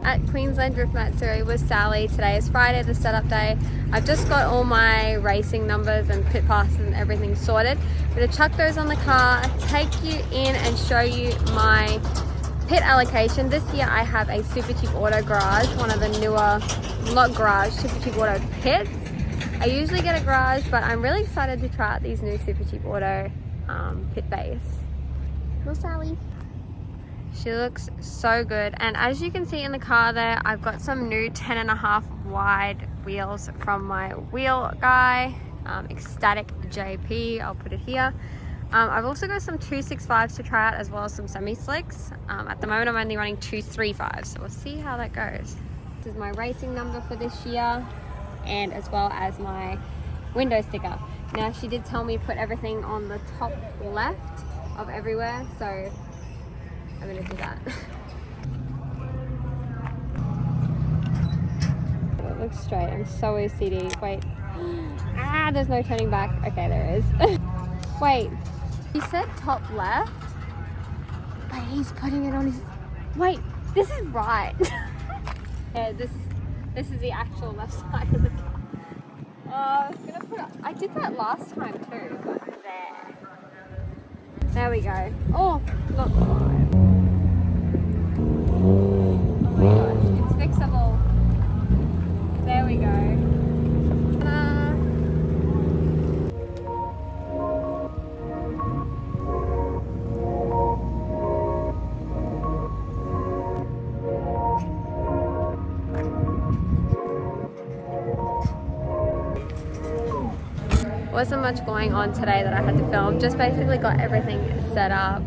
At Queensland with Matsuri with Sally. Today is Friday, the setup day. I've just got all my racing numbers and pit passes and everything sorted. I'm going to chuck those on the car, take you in and show you my pit allocation. This year I have a Super Cheap Auto garage, one of the newer, not garage, Super Cheap Auto pits. I usually get a garage, but I'm really excited to try out these new Super Cheap Auto pit bays. Hello, Sally. She looks so good, and as you can see in the car there, I've got some new 10.5 wide wheels from my wheel guy, Ecstatic JP. I'll put it here. I've also got some 265s to try out, as well as some semi-slicks. At the moment I'm only running 235s, so we'll see how that goes. This is my racing number for this year, and as well as my window sticker. Now, she did tell me to put everything on the top left of everywhere, so I'm gonna do that. It looks straight. I'm so OCD. Wait. Ah, there's no turning back. Okay, there is. Wait. He said top left, but he's putting it on his... Wait, this is right. Yeah, this is the actual left side of the car. Oh, I was gonna put it... I did that last time too, but there we go. Oh, look. Oh my gosh, it's fixable. There we go. Wasn't much going on today that I had to film. Just basically got everything set up.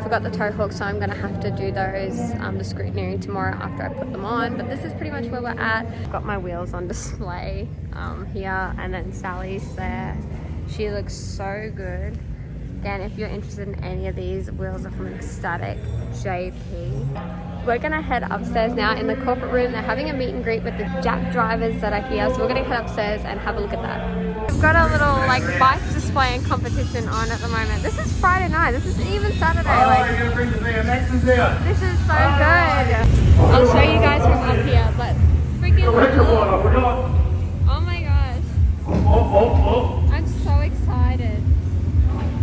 Forgot the tow hooks, so I'm gonna have to do those, the scrutineering tomorrow after I put them on. But this is pretty much where we're at. Got my wheels on display here, and then Sally's there. She looks so good. Again, if you're interested in any of these, wheels are from Ecstatic JP. We're gonna head upstairs now in the corporate room. They're having a meet and greet with the Jap drivers that are here, so we're gonna head upstairs and have a look at that. We've got a little like bike display and competition on at the moment. This is Friday night. This isn't even Saturday. Like, this is so good. I'll show you guys from up here, but freaking oh my gosh. I'm so excited.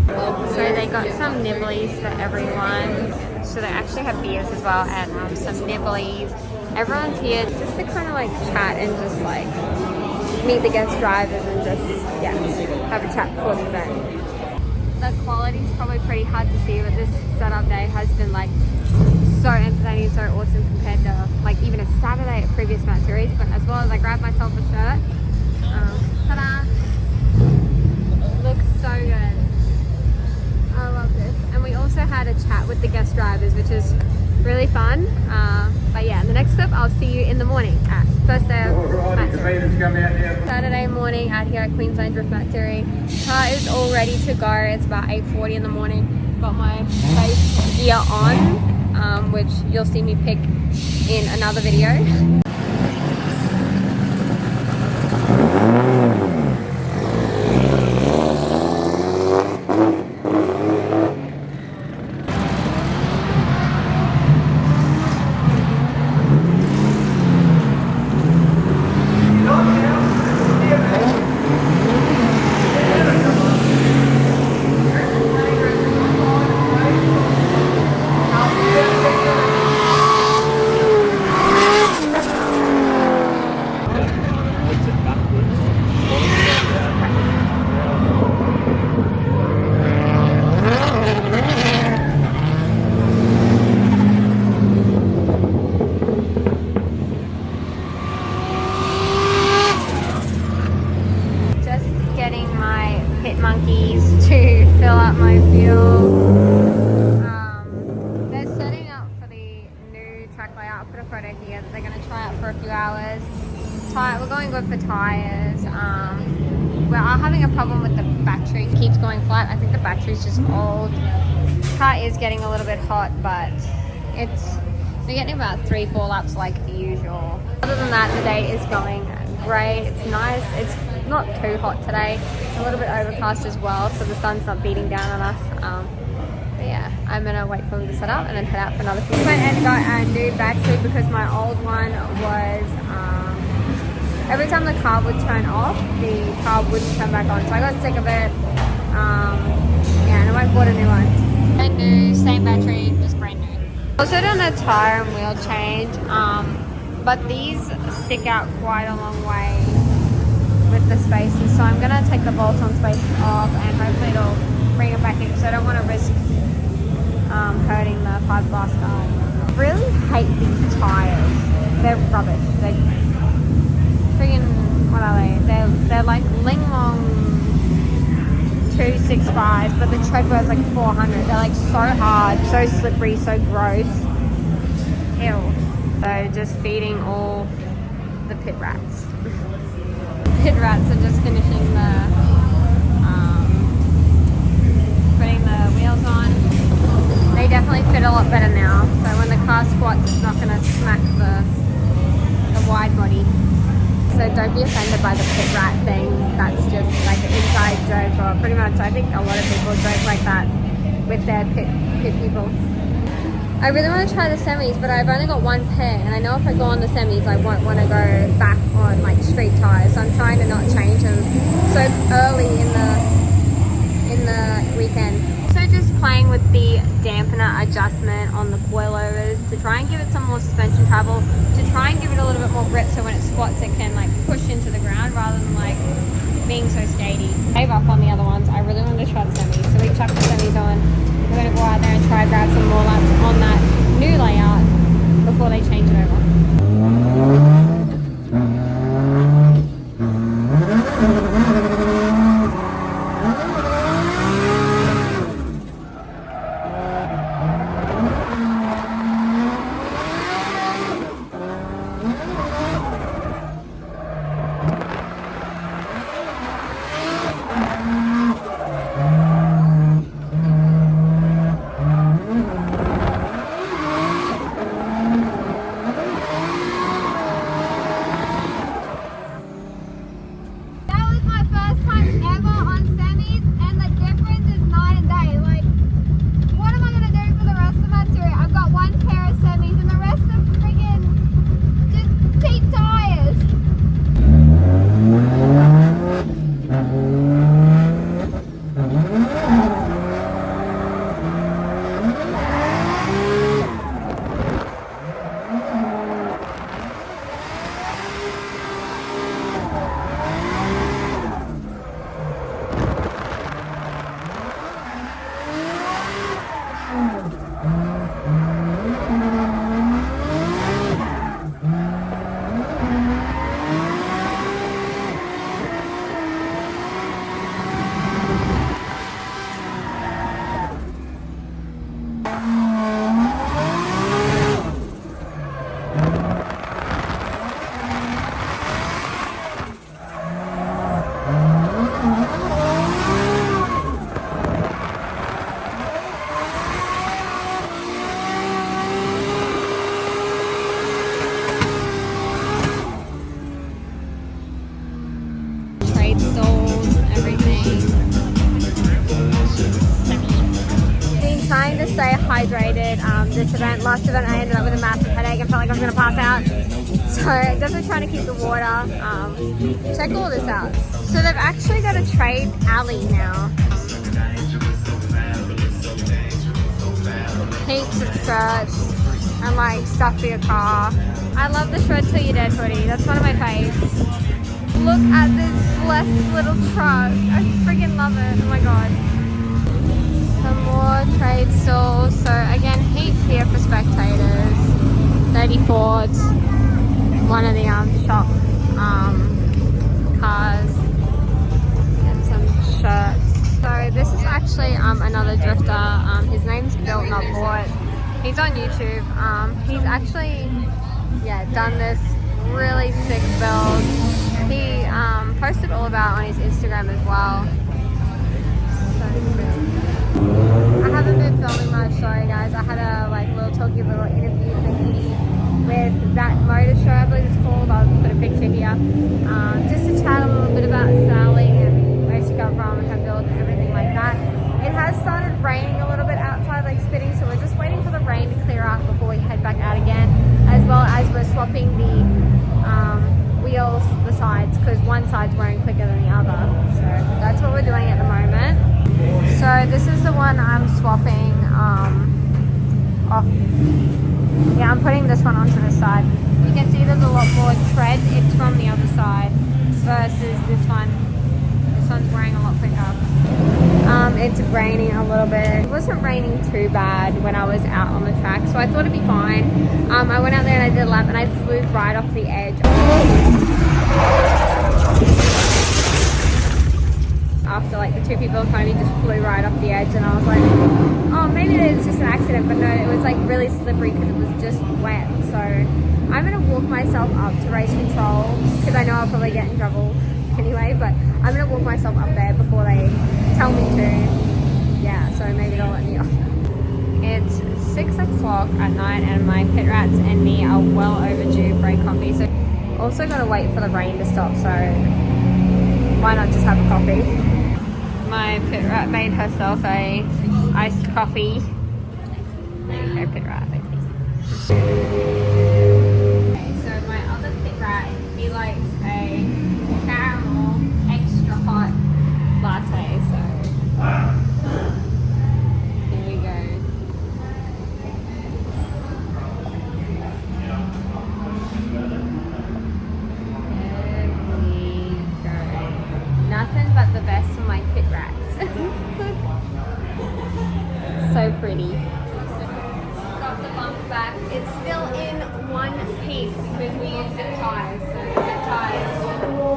So they got some nibblies for everyone. So they actually have beers as well, and some nibblies. Everyone's here just to kind of like chat and just like meet the guest drivers and just, yeah, have a chat before the event. The quality is probably pretty hard to see, but this setup day has been like so entertaining, so awesome compared to like even a Saturday at previous Matsuris. But as well as I grabbed myself a shirt. Ta-da! Looks so good. I love this. And we also had a chat with the guest drivers, which is really fun. But yeah, in the next step, I'll see you in the morning at first day of Matsuri. Saturday morning out here at Queensland with Matsuri. Car is all ready to go. It's about 8:40 in the morning. Got my base gear on, which you'll see me pick in another video. We're going good for tires. We are having a problem with the battery. It keeps going flat. I think the battery's just old. Car is getting a little bit hot, but we're getting about 3-4 laps like usual. Other than that, the day is going great. It's nice. It's not too hot today. It's a little bit overcast as well, so the sun's not beating down on us. But yeah, I'm gonna wait for them to set up and then head out for another few. Went and got a new battery because my old one was, every time the car would turn off, the car wouldn't turn back on. So I got sick of it. Yeah, and I went and bought a new one. Brand new, same battery, just brand new. Also done a tire and wheel change, but these stick out quite a long way with the spaces. So I'm gonna take the bolt-on spaces off and hopefully it'll bring it back in because I don't want to risk hurting the fiberglass guard. I really hate these tires. They're rubbish. They're friggin', what are they? They're like Linglong 265s, but the treadwear is like 400. They're like so hard, so slippery, so gross. Ew. So just feeding all the pit rats. Pit rats are just finishing the putting the wheels on. They definitely fit a lot better now. So when the car squats, it's not going to smack the wide body. So don't be offended by the pit rat thing. That's just like an inside joke, or pretty much I think a lot of people joke like that with their pit people. I really want to try the semis, but I've only got one pair, and I know if I go on the semis, I won't want to go back on like street tires. So I'm trying to not change them so early in the weekend. So just playing with the dampener adjustment on the coilovers to try and give it some more suspension travel, to try and give it a little bit more grip, so when it squats it can like push into the ground rather than like being so skatey. Gave up on the other ones. I really wanted to try the semis, so we chucked the semis on. We're going to go out there and try grab some more laps on that new layout before they change it over. Trying to stay hydrated. Last event I ended up with a massive headache and felt like I was going to pass out. So definitely trying to keep the water. Check all this out. So they've actually got a trade alley now. Heaps of shirts and like stuff for your car. I love the Shred Till You're Dead hoodie. That's one of my faves. Look at this blessed little truck. I freaking love it. Oh my god. Some more trade stalls. So again, heaps here for spectators. 30 Fords. One of the shop cars. And some shirts. So this is actually another drifter. His name's Built Not Bought. He's on YouTube. He's actually done this really sick build. He posted all about on his Instagram as well. So sick. I haven't been filming much, sorry guys. I had a little talky little interview thingy with That Motor Show, I believe it's called. I'll put a picture here. Just to chat a little bit about Sally and where she got from and her build and everything like that. It has started raining a little bit outside like spitting, so we're just waiting for the rain to clear up before we head back out again, as well as we're swapping the wheels, the sides, because one side's wearing quicker than the other. So that's what we're doing at the moment. So this is the one I'm swapping off. Yeah, I'm putting this one onto the side. You can see there's a lot more tread. It's from the other side versus this one. This one's wearing a lot quicker. It's raining a little bit. It wasn't raining too bad when I was out on the track, so I thought it'd be fine. I went out there and I did a lap and I flew right off the edge. After like the two people in front of me just flew right off the edge, and I was like, oh, maybe it was just an accident, but no, it was like really slippery because it was just wet. So I'm gonna walk myself up to race control because I know I'll probably get in trouble anyway, but I'm gonna walk myself up there before they tell me to. Yeah, so maybe they'll let me off. It's 6 o'clock at night and my pit rats and me are well overdue for a coffee. So also gotta wait for the rain to stop, so why not just have a coffee? My pit rat made herself a iced coffee. There you go, pit rat. Okay, so my other pit rat, he likes a caramel extra hot latte, so here we go. There we go. Nothing but the best for my pit rats. So pretty. Got the bump back. It's still in one piece because we use zip ties. So zip ties,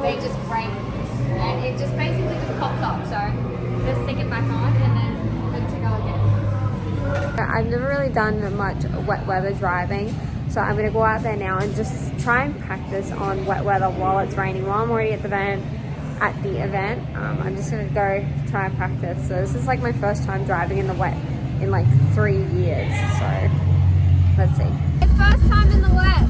they just break and it just basically just pops up. So just stick it back on and then good to go again. I've never really done much wet weather driving, so I'm going to go out there now and just try and practice on wet weather while it's raining. While I'm already at the event, I'm just going to go try and practice. So this is like my first time driving in the wet in like 3 years, so let's see. It's first time in the wet.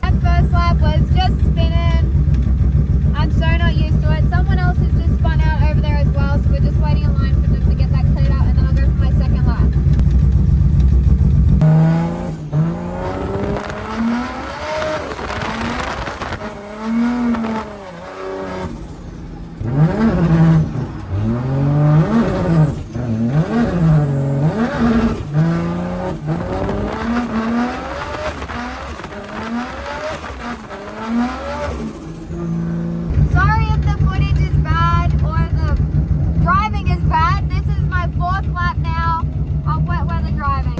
That first lap was just spinning. I'm so not used to it. Someone else has just spun out over there as well, so we're just waiting in line for them to get that cleared out, and then I'll go for my second lap. Sorry if the footage is bad or the driving is bad. This is my 4th lap now of wet weather driving.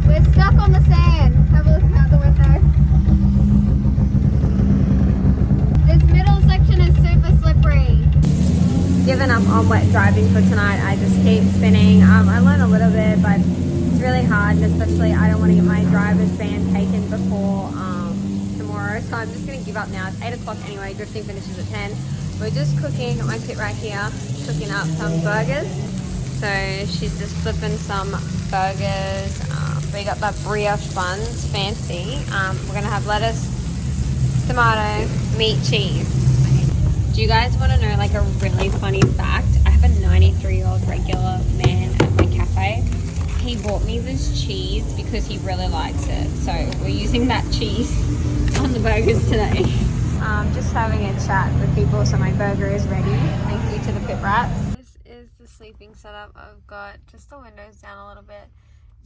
We're stuck on the sand. Have a look out the window. This middle section is super slippery. Given up on wet driving for tonight. I just keep spinning. I learned a little bit, but it's really hard, and especially I don't want to get my driver's ban taken before tomorrow, so I'm just going to give up now. It's 8 o'clock anyway. Drifting finishes at 10. We're just cooking at my pit right here, cooking up some burgers. So she's just flipping some burgers. We got that brioche buns, fancy. We're gonna have lettuce, tomato, meat, cheese. Do you guys want to know like a really funny fact? I have a 93-year-old regular man at my cafe. He bought me this cheese because he really likes it. So we're using that cheese on the burgers today. Just having a chat with people, so my burger is ready. Thank you to the pit rats. This is the sleeping setup. I've got just the windows down a little bit,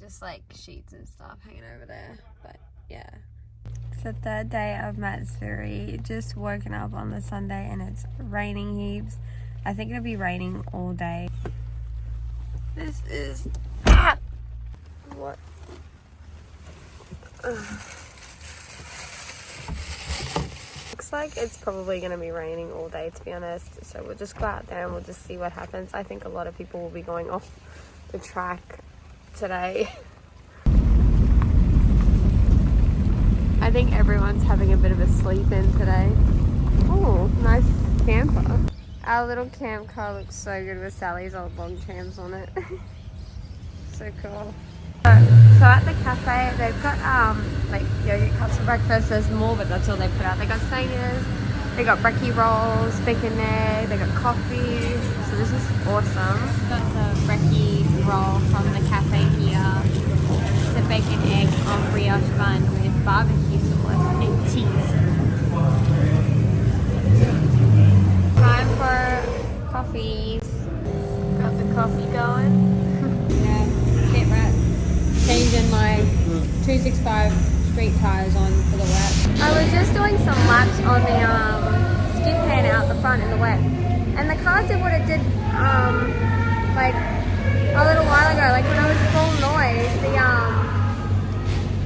just like sheets and stuff hanging over there, but yeah. It's the 3rd day of Matsuri. Just woken up on the Sunday and it's raining heaps. I think it'll be raining all day. This is what? Looks like it's probably going to be raining all day, to be honest. So we'll just go out there and we'll just see what happens. I think a lot of people will be going off the track today. I think everyone's having a bit of a sleep in today. Oh, nice camper. Our little camp car looks so good with Sally's old log jams on it. So cool. So at the cafe, they've got like yogurt cups for breakfast. There's more, but that's all they put out. They got sangers, they got brekkie rolls, bacon and egg, they got coffee. So this is awesome. Got the brekkie roll from the cafe here. It's a bacon egg on brioche bun with barbecue sauce and cheese. Time for coffees. Got the coffee going. Yeah, pit rat. Changing my 265 street tires on for the wet. I was just doing some laps on the skid pan out the front in the wet, and the car did what it did like a little while ago. Like when I was full noise,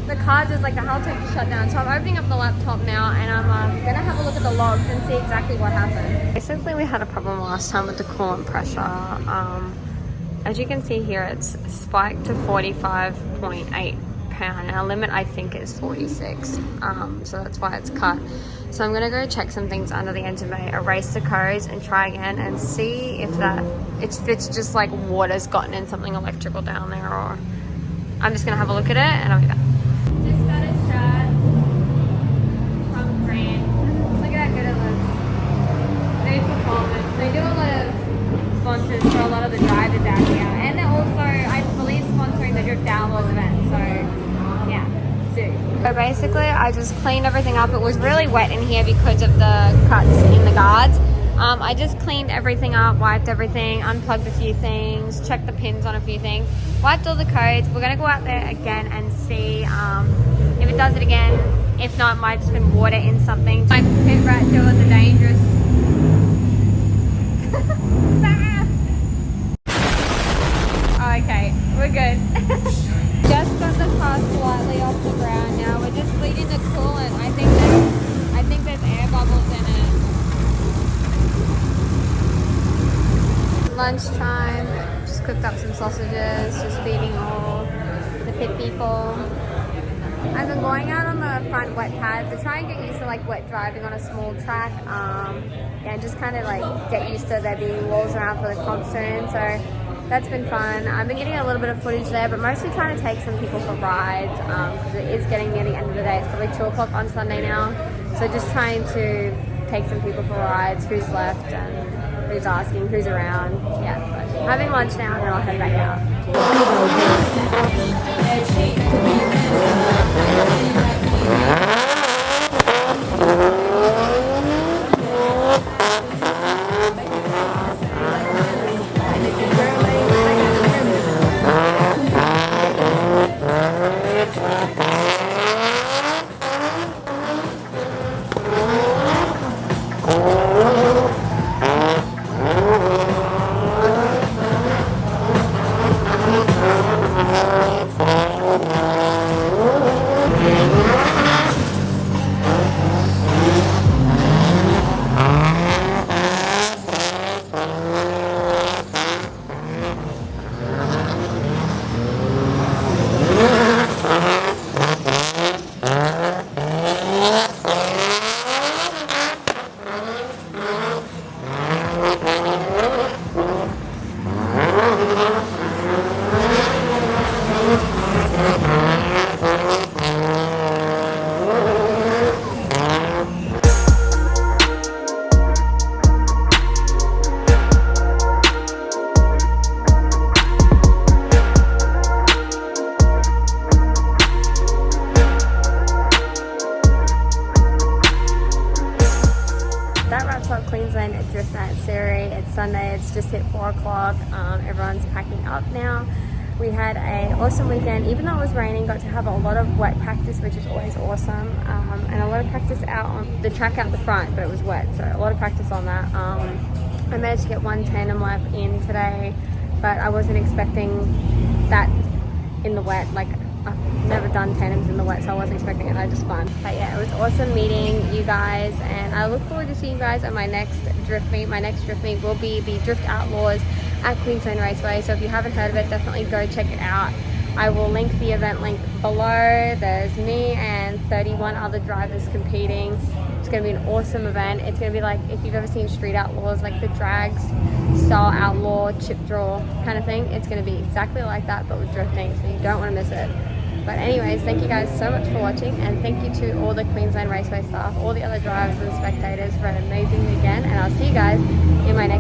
the car did like the whole thing shut down. So I'm opening up the laptop now, and I'm gonna have a look at the logs and see exactly what happened. Basically, we had a problem last time with the coolant pressure. As you can see here, it's spiked to 45.8 pound. Our limit, I think, is 46. So that's why it's cut. So I'm gonna go check some things under the engine bay, erase the codes, and try again and see if it's just like water's gotten in something electrical down there, or I'm just gonna have a look at it and I'll be back. Just got a shot from Grant. Look at how good it looks. Very performance. They do a lot of sponsors for a lot of the drivers out here, and they're also, I believe, sponsoring the Drift Outlaws event. So yeah, so basically I just cleaned everything up. It was really wet in here because of the cuts in the guards. I just cleaned everything up, wiped everything, unplugged a few things, checked the pins on a few things, wiped all the codes. We're gonna go out there again and see if it does it again. If not, it might just been water in something. My pit rat doing the dangerous. Okay, we're good. Just got the car slightly off the ground now. We're just bleeding the coolant. I think there's air bubbles in it. Lunchtime. Just cooked up some sausages. Just feeding all the pit people. I've been going out on the front wet pad to try and get used to like wet driving on a small track. Yeah, and just kind of like get used to there being walls around for the comp soon. So that's been fun. I've been getting a little bit of footage there, but mostly trying to take some people for rides because it is getting near the end of the day. It's probably 2 o'clock on Sunday now. So just trying to take some people for rides, who's left and who's asking, who's around. Yeah, but having lunch now and then I'll head back out. Queensland drift Matsuri. It's Sunday, it's just hit 4 o'clock. Everyone's packing up now. We had an awesome weekend. Even though it was raining, got to have a lot of wet practice, which is always awesome. And a lot of practice out on the track out the front, but it was wet, so a lot of practice on that. I managed to get 1 tandem lap in today, but I wasn't expecting that in the wet. Like, I've never done tandems in the wet, so I wasn't expecting it. I just spun. But yeah, it was awesome meeting you guys, and I look forward to seeing you guys at my next drift meet. My next drift meet will be the Drift Outlaws at Queensland Raceway, so if you haven't heard of it, definitely go check it out. I will link the event link below. There's me and 31 other drivers competing. It's going to be an awesome event. It's going to be like, if you've ever seen Street Outlaws, like the drags style outlaw chip draw kind of thing. It's going to be exactly like that, but with drifting, so you don't want to miss it. But anyways, thank you guys so much for watching, and thank you to all the Queensland Raceway staff, all the other drivers and spectators for an amazing weekend, and I'll see you guys in my next